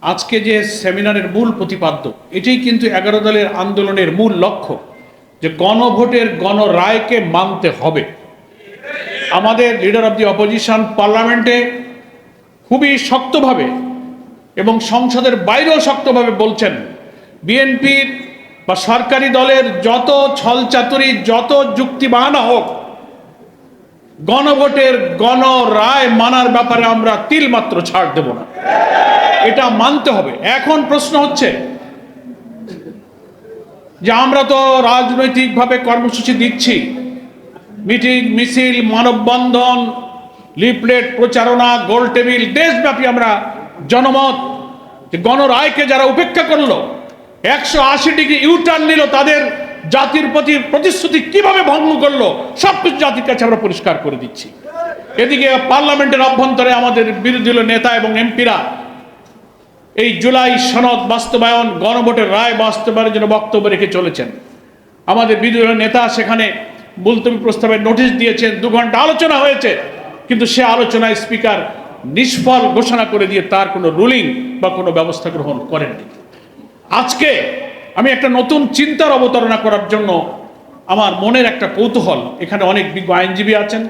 আজকে যে সেমিনারের মূল প্রতিপাদ্য এটাই কিন্তু 11 দলের আন্দোলনের মূল লক্ষ্য, যে গণভোটের গণরায়কে মানতে হবে। আমাদের লিডার অব দি অপোজিশন পার্লামেন্টে খুবই শক্তভাবে এবং সংসদের বাইরেও শক্তভাবে বলছেন, বিএনপির বা সরকারি দলের যত ছলচাতুরি, যত যুক্তি বাহানা হোক, গণভোটের গণরায় মানার ব্যাপারে আমরা তিলমাত্র ছাড় দেব না, এটা মানতে হবে। এখন প্রশ্ন হচ্ছে যে আমরা তো রাজনৈতিকভাবে কর্মসূচি দিচ্ছি, মিটিং মিছিল, মানববন্ধন, লিফলেট প্রচারণা, গোল টেবিল, দেশব্যাপী আমরা জনমত, যে গণরায়কে যারা উপেক্ষা করলো, 180 ডিগ্রি ইউটার্ন নিল, তাদের জাতির প্রতি প্রতিশ্রুতি কিভাবে ভঙ্গ করলো, সবকিছু জাতির কাছে আমরা পরিষ্কার করে দিচ্ছি। এদিকে পার্লামেন্টের অভ্যন্তরে আমাদের বিরোধী দলীয় নেতা এবং এমপিরা এই জুলাই সনদ বাস্তবায়ন, গণভোটের রায় বাস্তবায়নের জন্য বক্তব্য রেখে চলেছেন। আমাদের বিরোধী দলীয় নেতা সেখানে মুলতবি প্রস্তাবের নোটিশ দিয়েছেন, 2 ঘন্টা আলোচনা হয়েছে, কিন্তু সে আলোচনায় স্পিকার নিষ্ফল ঘোষণা করে দিয়ে তার কোনো রুলিং বা কোনো ব্যবস্থা গ্রহণ করেননি। আজকে আমি একটা নতুন চিন্তার অবতারণা করার জন্য আমার মনের একটা কৌতূহল, এখানে অনেক বিজ্ঞ আইনজীবী আছেন,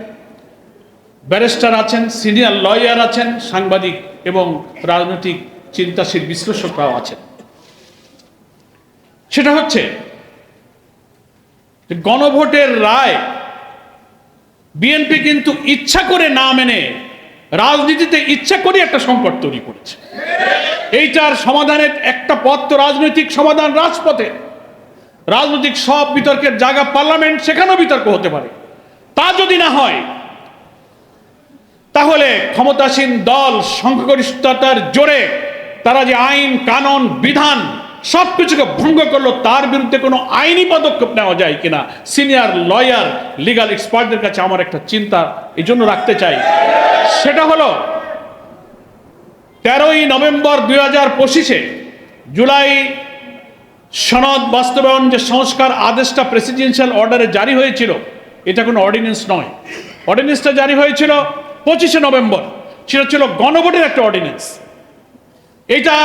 ব্যারিস্টার আছেন, সিনিয়র লয়ার আছেন, সাংবাদিক এবং রাজনৈতিক চিন্তাশীল বিশ্লেষকরাও আছেন। সেটা হচ্ছে গণভোটের রায় বিএনপি কিন্তু ইচ্ছা করে না মেনে রাজনীতিতে ইচ্ছা করে একটা সংকট তৈরি করেছে। এইটার সমাধানের একটা পথ তো রাজনৈতিক সমাধান, রাজপথে। রাজনৈতিক সব বিতর্কের জায়গা পার্লামেন্ট, সেখানেও বিতর্ক হতে পারে। তা যদি না হয়, তাহলে ক্ষমতাসীন দল সংখ্যাগরিষ্ঠতার জোরে তারা যে আইন কানুন বিধান সবকিছুকে ভঙ্গ করলো, তার বিরুদ্ধে কোনো আইনি পদক্ষেপ নেওয়া যায় কিনা, সিনিয়র লয়ার, লিগাল এক্সপার্টদের কাছে আমার একটা চিন্তা এই জন্য রাখতে চাই। সেটা হলো 13ই নভেম্বর 2025 জুলাই সনদ বাস্তবায়ন যে সংস্কার আদেশটা প্রেসিডেন্সিয়াল অর্ডারে জারি হয়েছিল, এটা কোনো অর্ডিন্যান্স নয়। অর্ডিন্যান্সটা জারি হয়েছিল 25 নভেম্বর, সেটা ছিল গণভোটের একটা অর্ডিন্যান্স। এটা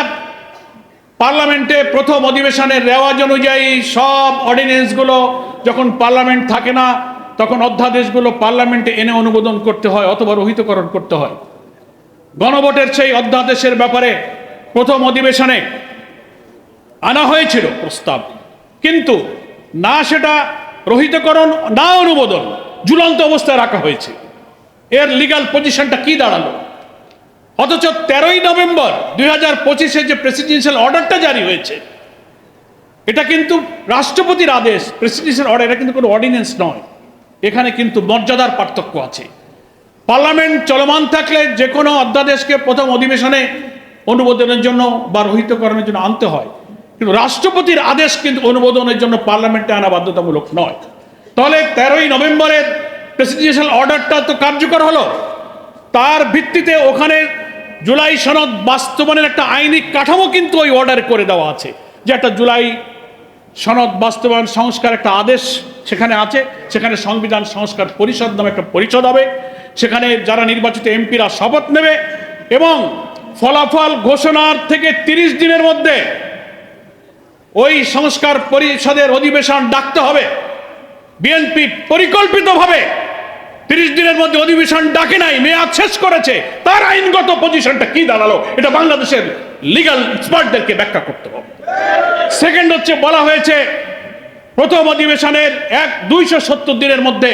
পার্লামেন্টে প্রথম অধিবেশনের রেওয়াজ অনুযায়ী সব অর্ডিন্যান্সগুলো যখন পার্লামেন্ট থাকে না, তখন অধ্যাদেশগুলো পার্লামেন্টে এনে অনুমোদন করতে হয় অথবা রহিতকরণ করতে হয়। গণভোটের সেই অধ্যাদেশের ব্যাপারে প্রথম অধিবেশনে আনা হয়েছিল প্রস্তাব, কিন্তু না সেটা রহিতকরণ না অনুমোদন, ঝুলন্ত অবস্থায় রাখা হয়েছে। এর লিগ্যাল পজিশনটা কি দাঁড়ালো? অথচ 13ই নভেম্বর 2025 যে প্রেসিডেন্সিয়াল অর্ডারটা জারি হয়েছে, এটা কিন্তু রাষ্ট্রপতির আদেশ, প্রেসিডেন্সিয়াল অর্ডার, এটা কিন্তু কোনো অর্ডিন্যান্স নয়। এখানে কিন্তু মর্যাদার পার্থক্য আছে। পার্লামেন্ট চলমান থাকলে যে কোনো অধ্যাদেশকে প্রথম অধিবেশনে অনুমোদনের জন্য বা রহিতকরণের জন্য আনতে হয়, কিন্তু রাষ্ট্রপতির আদেশ কিন্তু অনুমোদনের জন্য পার্লামেন্টে আনা বাধ্যতামূলক নয়। তাহলে 13ই নভেম্বরের প্রেসিডেন্সিয়াল অর্ডারটা তো কার্যকর হলো, তার ভিত্তিতে ওখানে জুলাই সনদ বাস্তবায়নের একটা আইনি কাঠামো কিন্তু ওই অর্ডার করে দেওয়া আছে, যে একটা জুলাই সনদ বাস্তবায়ন সংস্কার একটা আদেশ সেখানে আছে। সেখানে সংবিধান সংস্কার পরিষদ নামে একটা পরিষদ হবে, সেখানে যারা নির্বাচিত এমপিরা শপথ নেবে এবং ফলাফল ঘোষণার থেকে 30 দিনের মধ্যে ওই সংস্কার পরিষদের অধিবেশন ডাকতে হবে। বিএনপি পরিকল্পিতভাবে 30 দিনের মধ্যে অধিবেশন ডাকে নাই, মেয়াদ শেষ করেছে। তার আইনগত পজিশনটা কি দাঁড়ালো, এটা বাংলাদেশের লিগ্যাল এক্সপার্টদেরকে ব্যাখ্যা করতে হবে। সেকেন্ড হচ্ছে, বলা হয়েছে প্রথম অধিবেশনের 270 দিনের মধ্যে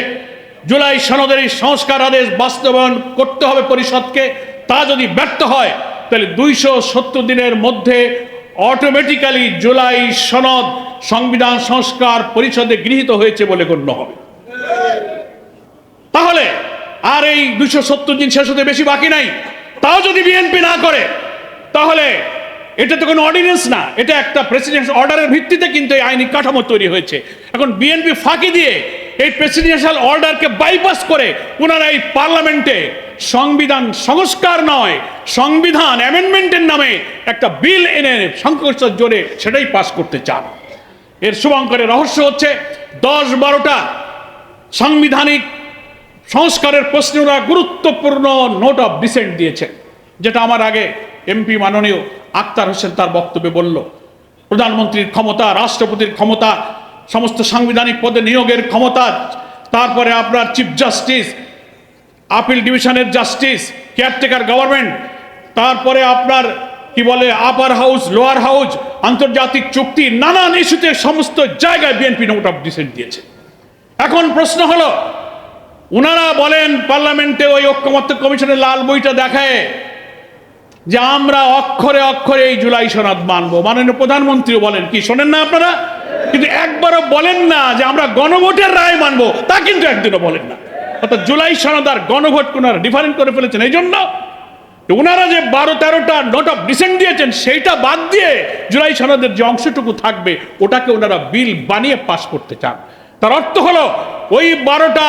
জুলাই সনদের এই সংস্কার আদেশ বাস্তবায়ন করতে হবে পরিষদকে। তা যদি ব্যর্থ হয়, তাহলে 270 দিনের মধ্যে অটোমেটিক্যালি জুলাই সনদ সংবিধান সংস্কার পরিষদে গৃহীত হয়েছে বলে গণ্য হবে। তাহলে আর এই 270 দিন শেষ হতে বেশি বাকি নাই। তাও যদি বিএনপি না করে, তাহলে এটা তো কোনো অর্ডিন্যান্স না, এটা একটা প্রেসিডেন্সিয়াল অর্ডারের ভিত্তিতে কিন্তু এই আইনি কাঠামো তৈরি হয়েছে। এখন বিএনপি ফাঁকি দিয়ে এই প্রেসিডেন্সিয়াল অর্ডারকে বাইপাস করে ওনারা এই পার্লামেন্টে সংবিধান সংস্কার নয়, সংবিধান অ্যামেন্ডমেন্টের নামে একটা বিল এনে সংখ্যাগরিষ্ঠতার জোরে সেটাই পাস করতে চান। এর শুভঙ্করের রহস্য হচ্ছে 10-12টা সাংবিধানিক সংস্কারের প্রশ্নে ওরা গুরুত্বপূর্ণ নোট অফ ডিসেন্ট দিয়েছে, যেটা আমার আগে এমপি মাননীয় আক্তার হোসেন তার বক্তব্যে বলল। প্রধানমন্ত্রীর ক্ষমতা, রাষ্ট্রপতির ক্ষমতা, সমস্ত সাংবিধানিক পদে নিয়োগের ক্ষমতা, তারপরে আপনার চিফ জাস্টিস, আপিল ডিভিশনের জাস্টিস, কেয়ারটেকার গভর্নমেন্ট, তারপরে আপনার কি বলে আপার হাউস, লোয়ার হাউস, আন্তর্জাতিক চুক্তি, নানান ইস্যুতে সমস্ত জায়গায় বিএনপি নোট অফ ডিসেন্ট দিয়েছে। এখন প্রশ্ন হলো, ওনারা বলেন পার্লামেন্টে ওই ঐক্যমত্য কমিশনের লাল বইটা দেখায় যে আমরা অক্ষরে অক্ষরে এই জুলাই সনদ মানবো। মাননীয় প্রধানমন্ত্রীও বলেন, কি শোনেন না আপনারা? কিন্তু একবারও বলেন না যে আমরা গণভোটের রায় মানবো, তা কিন্তু একদিনও বলেন না। অর্থাৎ জুলাই সনদ আর গণভোট ওনারা ডিফারেন্ট করে ফেলেছেন। এই জন্য ওনারা যে 12-13টা নোট অফ ডিসেন্ট দিয়েছেন সেইটা বাদ দিয়ে জুলাই সনদের যে অংশটুকু থাকবে ওটাকে ওনারা বিল বানিয়ে পাস করতে চান। তার অর্থ হলো ওই 12টা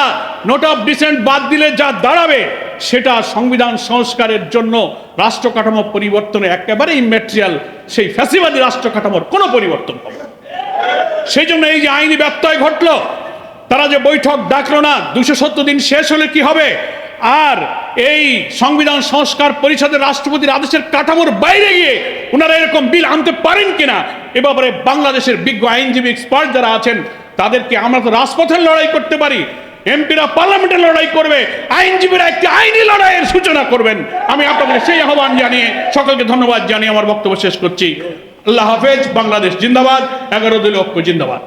নোট অফ ডিসেন্ট বাদ দিলে যা দাঁড়াবে সেটা সংবিধান সংস্কারের জন্য রাষ্ট্র কাঠামো পরিবর্তনে একেবারে ইম্যাটেরিয়াল, সেই ফ্যাসিবাদী রাষ্ট্র কাঠামোর কোনো পরিবর্তন হবে না। সেই জন্য এই যে আইনি ব্যত্যয় ঘটলো, তারা যে বৈঠক ডাকলো না, 270 দিন শেষ হলে কি হবে? আর এই সংবিধান সংস্কার পরিষদের রাষ্ট্রপতির আদেশের কাঠামোর বাইরে গিয়ে ওনারা এরকম বিল আনতে পারেন কিনা এ ব্যাপারে বাংলাদেশের বিজ্ঞ আইনজীবী এক্সপার্ট যারা আছেন তাদেরকে, আমরা তো রাজপথের লড়াই করতে পারি, এমপিরা পার্লামেন্টে লড়াই করবে, আইনজীবীরা একটি আইনি লড়াইয়ের সূচনা করবেন। আমি আপনাদের সেই আহ্বান জানিয়ে সকলকে ধন্যবাদ জানিয়ে আমার বক্তব্য শেষ করছি। আল্লাহ হাফেজ। বাংলাদেশ জিন্দাবাদ। 11 দলীয় ঐক্য জিন্দাবাদ।